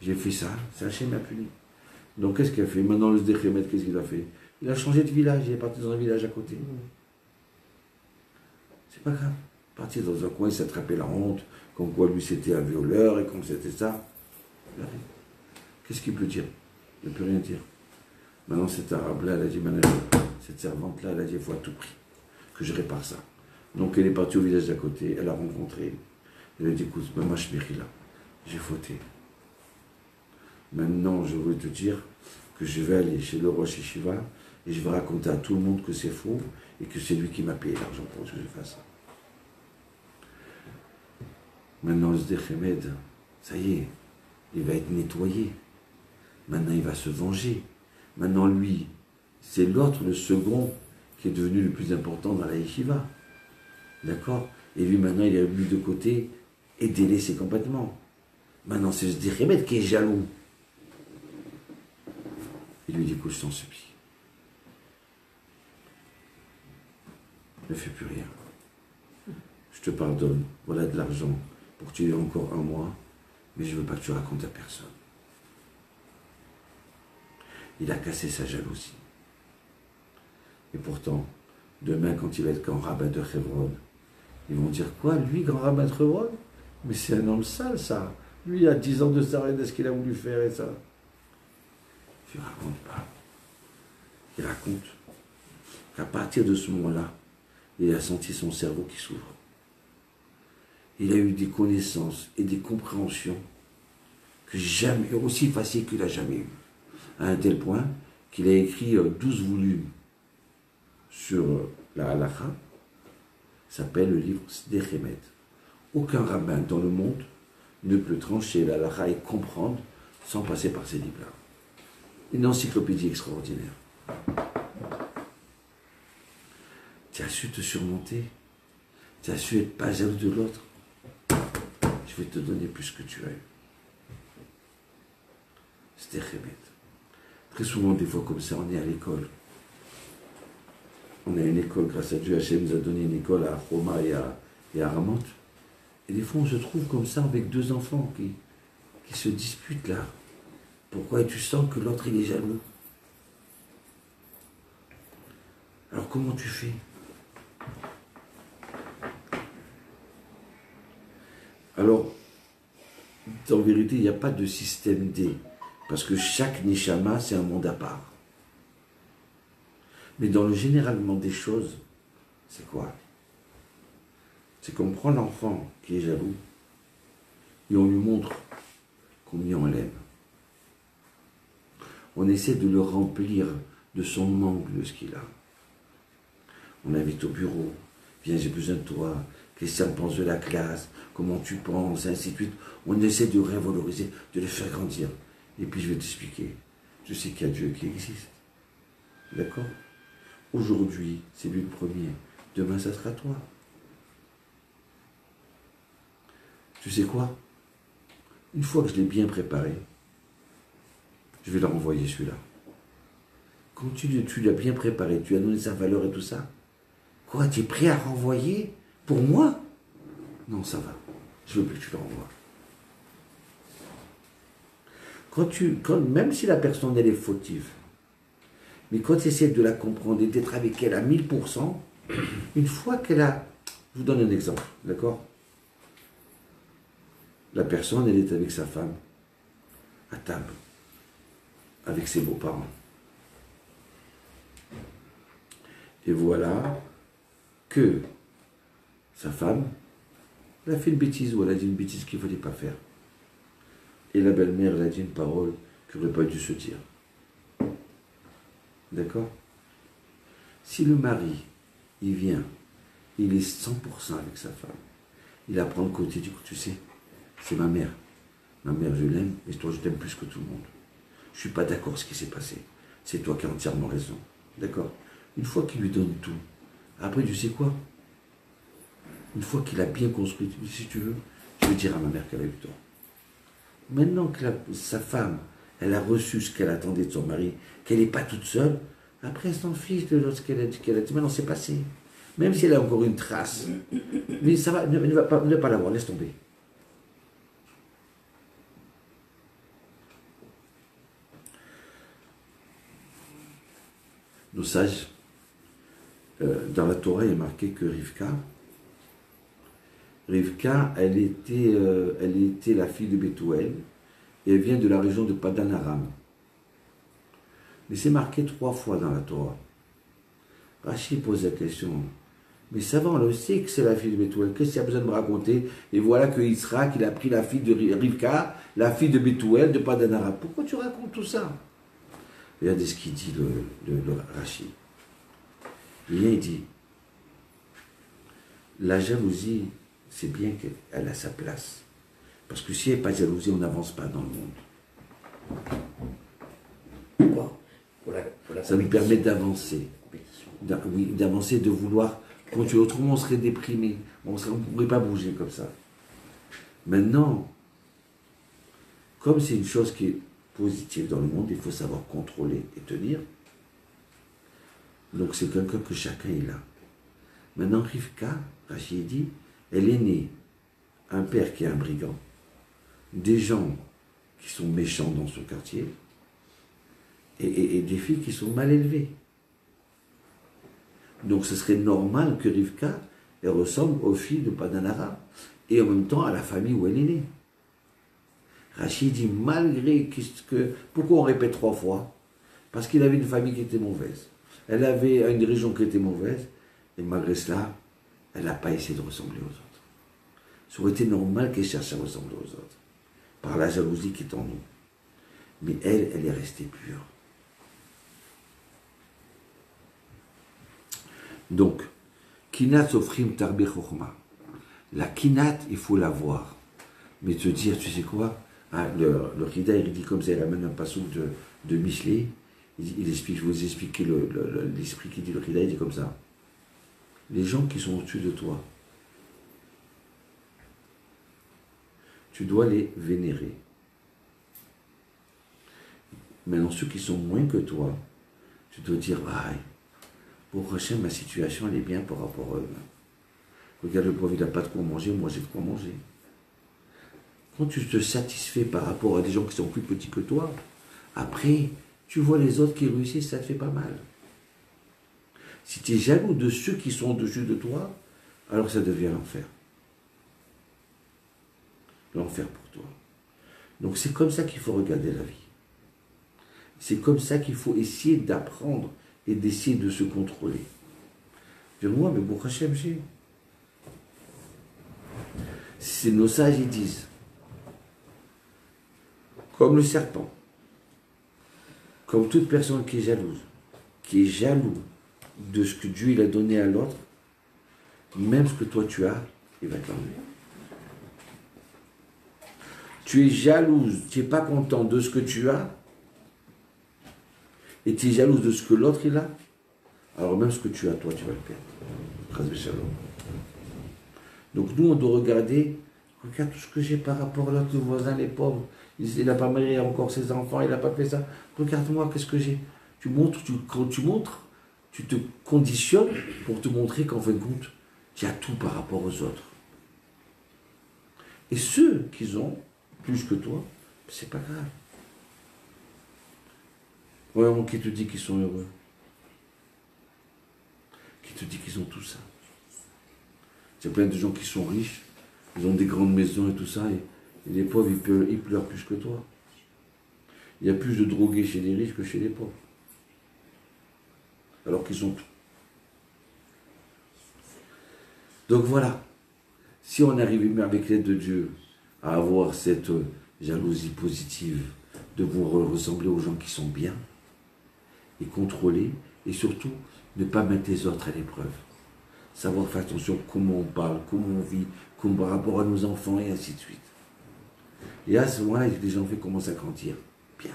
J'ai fait ça, c'est Hachem m'a puni. Donc qu'est-ce qu'elle fait? Maintenant le Sder Chemed, qu'est-ce qu'il a fait? Il a changé de village, il est parti dans un village à côté. C'est pas grave. Parti dans un coin, il s'est attrapé la honte, comme quoi lui c'était un violeur et comme c'était ça. Qu'est-ce qu'il peut dire? Il ne peut rien dire. Maintenant cet arabe-là, elle a dit, cette servante-là, elle a dit, il faut à tout prix que je répare ça. Donc elle est partie au village d'à côté, elle a rencontré. Elle a dit, écoute, maman là, j'ai fauté. Maintenant, je veux te dire que je vais aller chez le Rosh Yeshiva et je vais raconter à tout le monde que c'est faux et que c'est lui qui m'a payé l'argent pour que je fasse ça. Maintenant, le Sder Chemed, ça y est, il va être nettoyé. Maintenant, il va se venger. Maintenant, lui, c'est l'autre, le second, qui est devenu le plus important dans la yeshiva. D'accord? Et lui, maintenant, il est mis de côté et délaissé complètement. Maintenant, c'est le Sder Chemed qui est jaloux. Il lui dit, écoute, je t'en supplie. Ne fais plus rien. Je te pardonne. Voilà de l'argent pour que tu aies encore 1 mois, mais je ne veux pas que tu racontes à personne. Il a cassé sa jalousie. Et pourtant, demain, quand il va être grand rabbin de Hebron, ils vont dire quoi? Lui, grand rabbin de Hebron? Mais c'est un homme sale, ça. Lui, il a 10 ans de sarène, est-ce qu'il a voulu faire et ça? Il ne raconte pas. Il raconte qu'à partir de ce moment-là, il a senti son cerveau qui s'ouvre. Il a eu des connaissanses et des compréhensions que jamais, aussi faciles qu'il n'a jamais eu. À un tel point qu'il a écrit 12 volumes sur la halakha, s'appelle le livre Sder Chemed. Aucun rabbin dans le monde ne peut trancher la halakha et comprendre sans passer par ces livres-là. Une encyclopédie extraordinaire. Tu as su te surmonter. Tu as su être pas jaloux de l'autre. Je vais te donner plus que tu as eu. C'était Rémet. Très souvent, des fois comme ça, on est à l'école. On a une école, grâce à Dieu, Hachem nous a donné une école à Roma et à Ramot. Et des fois, on se trouve comme ça avec deux enfants qui se disputent là. Pourquoi? Et tu sens que l'autre, il est jaloux. Alors, comment tu fais? Alors, en vérité, il n'y a pas de système D. Parce que chaque Neshama, c'est un monde à part. Mais dans le généralement des choses, c'est quoi? C'est qu'on prend l'enfant qui est jaloux et on lui montre combien on l'aime. On essaie de le remplir de son manque, de ce qu'il a. On l'invite au bureau. Viens, j'ai besoin de toi. Qu'est-ce que ça pense de la classe? Comment tu penses? Ainsi de suite. On essaie de revaloriser, de le faire grandir. Et puis je vais t'expliquer. Je sais qu'il y a Dieu qui existe. D'accord? Aujourd'hui, c'est lui le premier. Demain, ça sera toi. Tu sais quoi? Une fois que je l'ai bien préparé, je vais leur envoyer celui-là. Quand tu l'as bien préparé, tu as donné sa valeur et tout ça, quoi, tu es prêt à renvoyer pour moi? Non, ça va. Je veux plus que tu le renvoies. Même si la personne, elle est fautive, mais quand tu essaies de la comprendre et d'être avec elle à 1000%, une fois qu'elle a... Je vous donne un exemple, d'accord? La personne, elle est avec sa femme, à table, avec ses beaux-parents. Et voilà que sa femme, elle a fait une bêtise ou elle a dit une bêtise qu'il ne fallait pas faire. Et la belle-mère, elle a dit une parole qui n'aurait pas dû se dire. D'accord? Si le mari, il vient, il est 100% avec sa femme, il apprend le côté du coup, tu sais, c'est ma mère. Ma mère, je l'aime, mais toi, je t'aime plus que tout le monde. Je ne suis pas d'accord avec ce qui s'est passé. C'est toi qui as entièrement raison. D'accord? Une fois qu'il lui donne tout, après, tu sais quoi? Une fois qu'il a bien construit, si tu veux, je vais dire à ma mère qu'elle a eu tort. Maintenant que sa femme, elle a reçu ce qu'elle attendait de son mari, qu'elle n'est pas toute seule, après elle s'en fiche de ce qu'elle a dit. Maintenant c'est passé. Même si elle a encore une trace. Mais ça va, ne pas l'avoir, laisse tomber. Nos sages, dans la Torah, il est marqué que Rivka, elle était la fille de Bethuel, et elle vient de la région de Padan Aram. Mais c'est marqué 3 fois dans la Torah. Rachid pose la question, mais ça va, on le sait que c'est la fille de Bethuel, qu'est-ce qu'il y a besoin de me raconter? Et voilà que Yitzhak, il a pris la fille de Rivka, la fille de Bethuel, de Padan Aram. Pourquoi tu racontes tout ça? Regardez ce qu'il dit le Rachid. Il dit, la jalousie, c'est bien qu'elle a sa place. Parce que si elle n'est pas jalousie, on n'avance pas dans le monde. Ça nous permet d'avancer. Oui, d'avancer, de vouloir continuer. Autrement, on serait déprimé. On ne pourrait pas bouger comme ça. Maintenant, comme c'est une chose qui est positive dans le monde, il faut savoir contrôler et tenir. Donc c'est quelqu'un que chacun est là. Maintenant, Rivka, Rachid dit, elle est née, un père qui est un brigand, des gens qui sont méchants dans son quartier, et des filles qui sont mal élevées. Donc ce serait normal que Rivka, elle ressemble aux filles de Padan Aram, et en même temps à la famille où elle est née. Rachid dit, malgré que... Pourquoi on répète 3 fois? Parce qu'il avait une famille qui était mauvaise. Elle avait une région qui était mauvaise, et malgré cela, elle n'a pas essayé de ressembler aux autres. Ça aurait été normal qu'elle cherche à ressembler aux autres, par la jalousie qui est en nous. Mais elle est restée pure. Donc, Kinat Sofrim Tarbe Chochma. La Kinat, il faut la voir. Mais te dire, tu sais quoi? Ah, le Chida, il dit comme ça, il ramène un passage de Michelet. Il explique, je vais vous expliquer l'esprit qui dit le Chida, il dit comme ça. Les gens qui sont au-dessus de toi, tu dois les vénérer. Maintenant, ceux qui sont moins que toi, tu dois dire, ah, pour Hachem, ma situation, elle est bien par rapport à eux. Regarde, le pauvre, il n'a pas de quoi manger, moi j'ai de quoi manger. Quand tu te satisfais par rapport à des gens qui sont plus petits que toi, après, tu vois les autres qui réussissent, ça te fait pas mal. Si tu es jaloux de ceux qui sont au-dessus de toi, alors ça devient l'enfer. L'enfer pour toi. Donc c'est comme ça qu'il faut regarder la vie. C'est comme ça qu'il faut essayer d'apprendre et d'essayer de se contrôler. Dis-moi, mais pour Hachem, c'est nos sages, ils disent, comme le serpent, comme toute personne qui est jalouse, qui est jaloux de ce que Dieu il a donné à l'autre, même ce que toi tu as, il va t'enlever. Tu es jalouse, tu n'es pas content de ce que tu as, et tu es jalouse de ce que l'autre il a, alors même ce que tu as, toi, tu vas le perdre. Donc nous, on doit regarder, regarde tout ce que j'ai par rapport à l'autre, le voisin, les pauvres, il n'a pas marié encore ses enfants, il n'a pas fait ça, regarde-moi, qu'est-ce que j'ai. Quand tu montres, tu te conditionnes pour te montrer qu'en fin de compte, tu as tout par rapport aux autres. Et ceux qui ont plus que toi, c'est pas grave. Vraiment, qui te dit qu'ils sont heureux? Qui te dit qu'ils ont tout ça? Il y a plein de gens qui sont riches, ils ont des grandes maisons et tout ça, et les pauvres, ils pleurent plus que toi. Il y a plus de drogués chez les riches que chez les pauvres. Alors qu'ils ont tout. Donc voilà, si on arrive avec l'aide de Dieu à avoir cette jalousie positive, de vous ressembler aux gens qui sont bien, et contrôler, et surtout ne pas mettre les autres à l'épreuve. Savoir faire attention comment on parle, comment on vit, par rapport à nos enfants, et ainsi de suite. Et à ce moment-là, les gens commencent à grandir. Bien.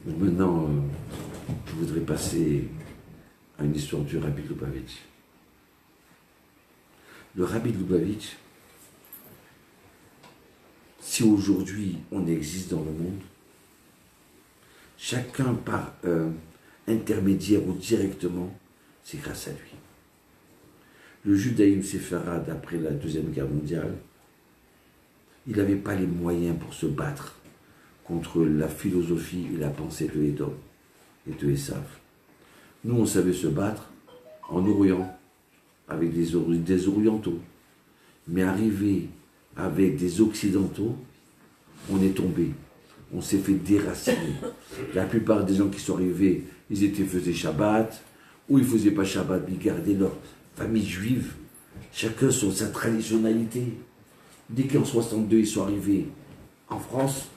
Maintenant, je voudrais passer à une histoire du Rabbi Lubavitch. Le Rabbi Lubavitch, si aujourd'hui on existe dans le monde, chacun par intermédiaire ou directement, c'est grâce à lui. Le judaïsme séfarade, après la Deuxième Guerre mondiale, il n'avait pas les moyens pour se battre contre la philosophie et la pensée de Édom et de Esav. Nous, on savait se battre en Orient, avec des Orientaux. Mais arrivé avec des Occidentaux, on est tombé. On s'est fait déraciner. La plupart des gens qui sont arrivés, ils faisaient Shabbat, ou ils ne faisaient pas Shabbat, mais ils gardaient leur famille juive. Chacun sur sa traditionnalité. Dès qu'en 62, ils sont arrivés en France,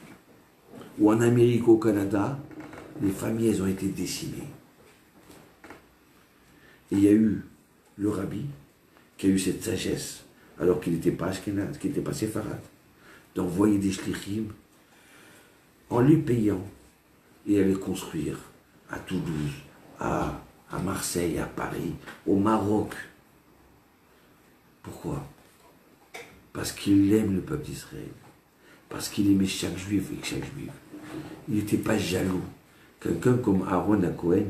ou en Amérique, au Canada, les familles, elles ont été décimées. Et il y a eu le rabbi qui a eu cette sagesse, alors qu'il n'était pas ashkénaze, qu'il n'était pas séfarade, d'envoyer des shlichim en lui payant et aller construire à Toulouse, à Marseille, à Paris, au Maroc. Pourquoi? Parce qu'il aime le peuple d'Israël, parce qu'il aimait chaque juif et chaque juive. Il n'était pas jaloux. Quelqu'un comme Aaron à Cohen,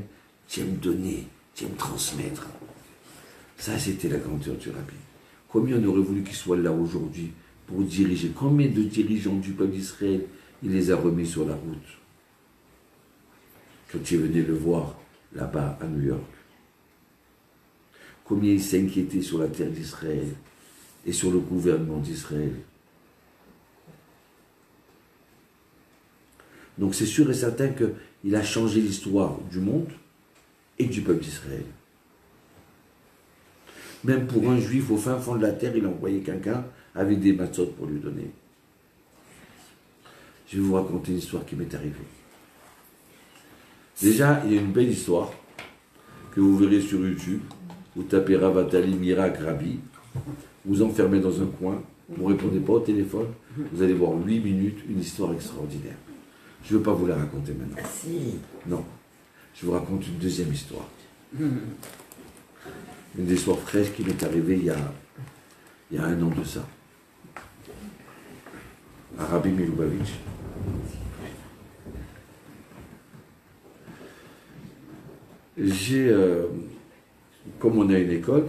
tu aimes donner, tu aimes transmettre. Ça, c'était la grandeur du rabbi. Combien on aurait voulu qu'il soit là aujourd'hui pour diriger? Combien de dirigeants du peuple d'Israël il les a remis sur la route? Quand tu venais le voir là-bas à New York. Combien il s'inquiétait sur la terre d'Israël et sur le gouvernement d'Israël. Donc c'est sûr et certain qu'il a changé l'histoire du monde et du peuple d'Israël. Même pour un juif au fin fond de la terre, il a envoyé quelqu'un avec des matzot pour lui donner. Je vais vous raconter une histoire qui m'est arrivée. Déjà, il y a une belle histoire que vous verrez sur YouTube. Vous tapez Rav Atali Mirak Rabbi, vous enfermez dans un coin, Vous ne répondez pas au téléphone, vous allez voir 8 minutes, une histoire extraordinaire. Je ne veux pas vous la raconter maintenant. Ah si. Non. Je vous raconte une deuxième histoire. Une histoire fraîche qui m'est arrivée il y a 1 an de ça. À Rabbi Milubavitch. Comme on a une école,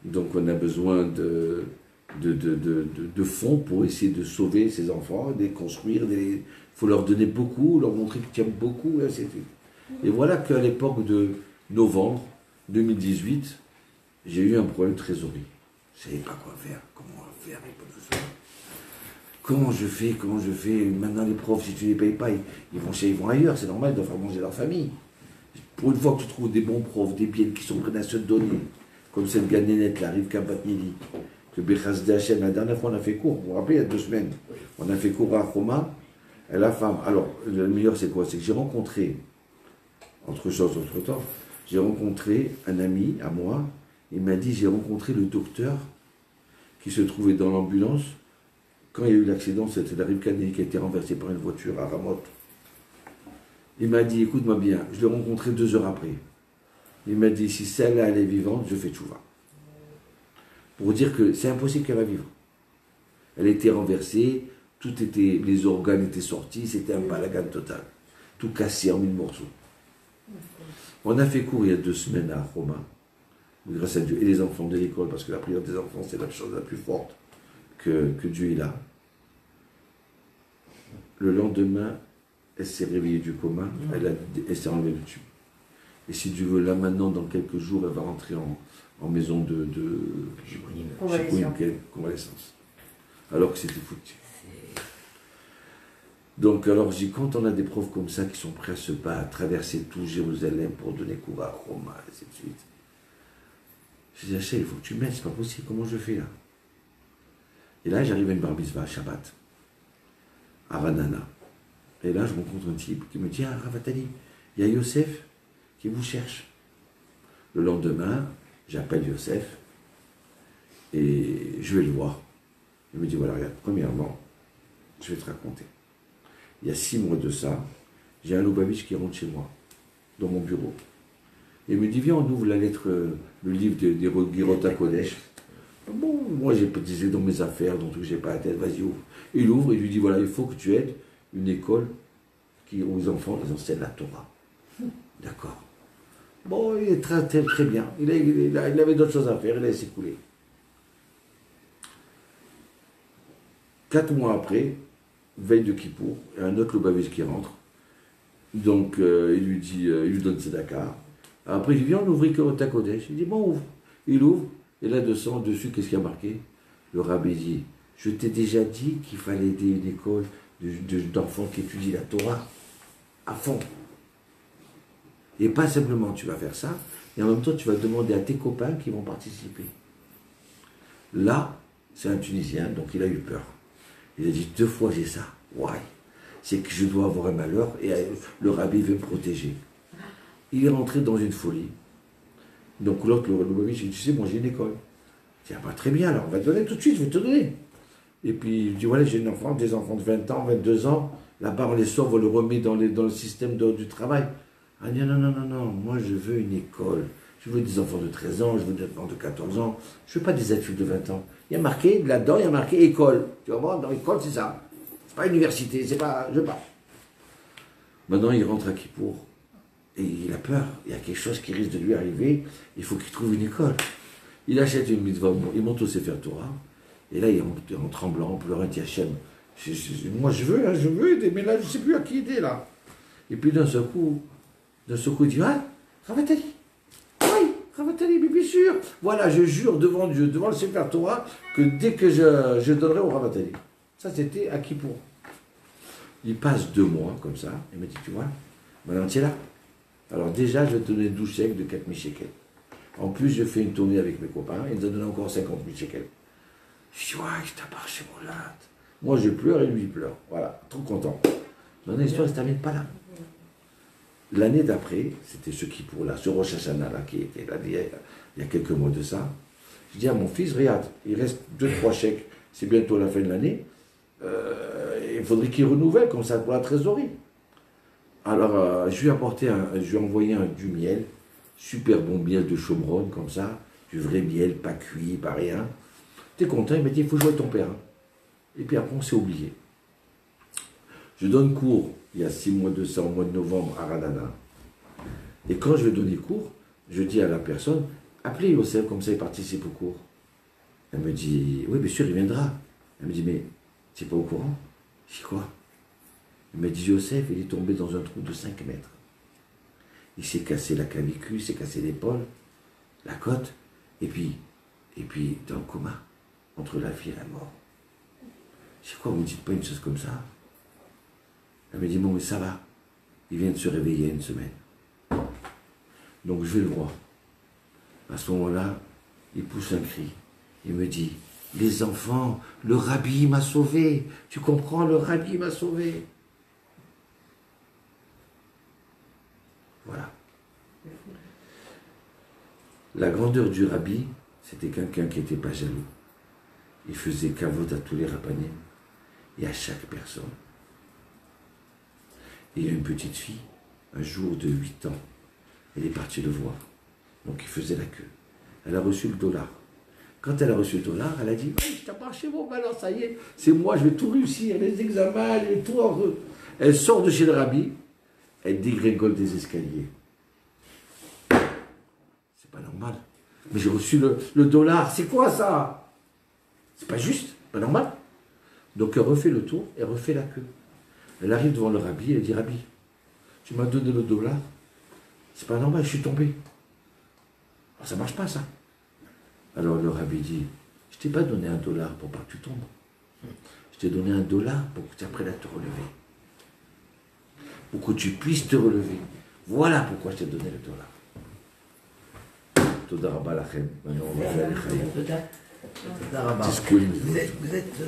donc on a besoin de fonds pour essayer de sauver ces enfants, de les construire, il faut leur donner beaucoup, leur montrer qu'ils tiennent beaucoup, et ainsi de suite. Et voilà qu'à l'époque de novembre 2018, j'ai eu un problème de trésorerie. Je ne savais pas quoi faire, comment faire, comment je fais, maintenant les profs, si tu ne les payes pas, ils vont ailleurs, c'est normal, ils doivent faire manger leur famille. Pour une fois que tu trouves des bons profs, des biens qui sont prêts à se donner, comme cette ganénette, la Rivka Batnili, que Bechazde Hachem, la dernière fois on a fait cours, vous vous rappelez, il y a 2 semaines, on a fait cours à Roma, et la femme. Alors, le meilleur c'est quoi? C'est que j'ai rencontré, entre temps, j'ai rencontré un ami à moi, il m'a dit, j'ai rencontré le docteur qui se trouvait dans l'ambulance, quand il y a eu l'accident, c'était la Rivka qui a été renversée par une voiture à Ramoth. Il m'a dit, écoute-moi bien, je l'ai rencontré 2 heures après. Il m'a dit, si celle-là, elle est vivante, je fais tchouva. Pour dire que c'est impossible qu'elle va vivre. Elle était renversée, les organes étaient sortis, c'était un balagan total. Tout cassé en 1000 morceaux. On a fait cours il y a 2 semaines à Roma, grâce à Dieu, et les enfants de l'école, parce que la prière des enfants, c'est la chose la plus forte que Dieu est là. Le lendemain, elle s'est réveillée du coma, elle s'est enlevée le tube. Et si Dieu veut, là maintenant, dans quelques jours, elle va rentrer en maison de convalescence. Alors que c'était foutu. Donc, alors, je dis, quand on a des profs comme ça qui sont prêts à se battre, à traverser tout Jérusalem pour donner cours à Roma, et ainsi de suite. Je dis, Hachem, il faut que tu m'aides, c'est pas possible, comment je fais là? Et là, j'arrive à une bar mitzvah à Shabbat, à Ranana. Et là, je rencontre un type qui me dit, ah, Ravatali, il y a Yosef qui vous cherche. Le lendemain, j'appelle Yosef et je vais le voir. Il me dit, voilà, regarde, premièrement, je vais te raconter. Il y a 6 mois de ça, j'ai un Lubavitch qui rentre chez moi, dans mon bureau. Et il me dit, viens, on ouvre la lettre, le livre des Girot HaKodesh. Bon, moi, j'ai pesé dans mes affaires, dans tout, j'ai pas la tête, vas-y, ouvre. Il ouvre, il lui dit, voilà, il faut que tu aides une école qui, aux enfants, ils enseignent la Torah. D'accord. Bon, il est très bien. Il avait d'autres choses à faire, il a laissé couler. 4 mois après, veille de Kippour, il y a un autre Lubavitch qui rentre. Donc, il lui donne Tzedaka. Après, il dit, viens, on ouvre Girot HaKodesh. Il dit, bon, ouvre. Il ouvre, et là, dessus, qu'est-ce qu'il y a marqué? Le rabbi dit, je t'ai déjà dit qu'il fallait aider une école d'enfants qui étudient la Torah à fond. Et pas simplement tu vas faire ça, et en même temps tu vas demander à tes copains qui vont participer. Là, c'est un Tunisien, donc il a eu peur. Il a dit 2 fois j'ai ça. Why? C'est que je dois avoir un malheur et le rabbi veut me protéger. Il est rentré dans une folie. Donc l'autre, le Lubavitch, il dit, tu sais, moi j'ai une école. Il dit, ah bah, très bien, alors on va te donner tout de suite, je vais te donner. Et puis il dit, voilà, j'ai des enfants de 20 ans, 22 ans, là-bas on les sauve, on les remet dans le système du travail. Ah non, moi je veux une école. Je veux des enfants de 13 ans, je veux des enfants de 14 ans. Je veux pas des adultes de 20 ans. Il y a marqué, là-dedans, il y a marqué école. Tu vas voir, dans l'école, c'est ça. C'est pas université, c'est pas, je veux pas. Maintenant, il rentre à Kippour. Et il a peur. Il y a quelque chose qui risque de lui arriver. Il faut qu'il trouve une école. Il achète une mitzvah, il monte au Sefer Torah. Et là, il est en tremblant, en pleurant, il dit Hachem, moi je veux aider, mais là, je ne sais plus à qui aider, là. Et puis d'un seul coup, il dit, ah, Ravatali. Oui, Ravatali, mais bien sûr. Voilà, je jure devant Dieu, devant le Sefer Torah, que dès que je donnerai au Ravatali. Ça, c'était à Kippour. Il passe 2 mois, comme ça, il me dit, tu vois, maintenant tu es là. Alors déjà, je vais te donner 12 chèques de 4 000 shekels. En plus, je fais une tournée avec mes copains, ils me donnent encore 50 000 shekels. Je dis, ouais, je t'appartiens chez mon latte. Moi, je pleure et lui, il pleure. Voilà, trop content. Maintenant, l'histoire ne se termine pas là. L'année d'après, c'était ce Kippour là, ce Rosh Hashanah là, qui était là, il y a quelques mois de ça. Je dis à mon fils, regarde, il reste 2-3 chèques, c'est bientôt la fin de l'année, il faudrait qu'il renouvelle comme ça pour la trésorerie. Alors, je lui ai envoyé du miel, super bon miel de Chomron, comme ça, du vrai miel, pas cuit, pas rien. T'es content, il m'a dit, il faut jouer avec ton père. Hein. Et puis après, on s'est oublié. Je donne cours, il y a 6 mois de ça, au mois de novembre, à Radana. Et quand je vais donner cours, je dis à la personne, appelez Yosef, comme ça il participe au cours. Elle me dit, oui, bien sûr, il viendra. Elle me dit, mais tu n'es pas au courant? Je dis quoi? Elle me dit, Yosef, il est tombé dans un trou de 5 mètres. Il s'est cassé la clavicule, il s'est cassé l'épaule, la côte, et puis dans le coma, entre la vie et la mort. Je dis quoi, vous ne me dites pas une chose comme ça? Elle me dit, bon, mais ça va. Il vient de se réveiller il y a 1 semaine. Donc je vais le voir. À ce moment-là, il pousse un cri. Il me dit, les enfants, le rabbi m'a sauvé. Tu comprends, le rabbi m'a sauvé. Voilà. La grandeur du rabbi, c'était quelqu'un qui n'était pas jaloux. Il faisait kavod à tous les rabbanim et à chaque personne. Et il y a une petite fille, un jour de 8 ans, elle est partie le voir. Donc il faisait la queue. Elle a reçu le dollar. Quand elle a reçu le dollar, elle a dit, oh, je t'ai marché mon malin, ça y est, c'est moi, je vais tout réussir, les examens, les tout heureux. Elle sort de chez le rabbi, elle dégringole des escaliers. C'est pas normal. Mais j'ai reçu le dollar, c'est quoi ça? C'est pas juste, pas normal. Donc elle refait le tour, elle refait la queue. Elle arrive devant le rabbi, elle dit, rabbi, tu m'as donné le dollar, c'est pas normal, je suis tombé. Alors, ça marche pas ça. Alors le rabbi dit, je t'ai pas donné $1 pour pas que tu tombes. Je t'ai donné $1 pour que tu apprennes à te relever. Pour que tu puisses te relever. Voilà pourquoi je t'ai donné le $. Toda rabba lachem. Maintenant on va faire les chayim. Vous êtes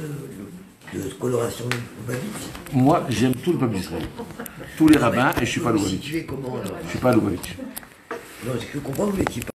de coloration Lubavitch? Moi, j'aime tout le peuple d'Israël. Tous les rabbins, et je ne suis pas Lubavitch. Comment alors? Je ne suis pas Lubavitch. Non, j'ai cru comprendre, vous n'étiez pas.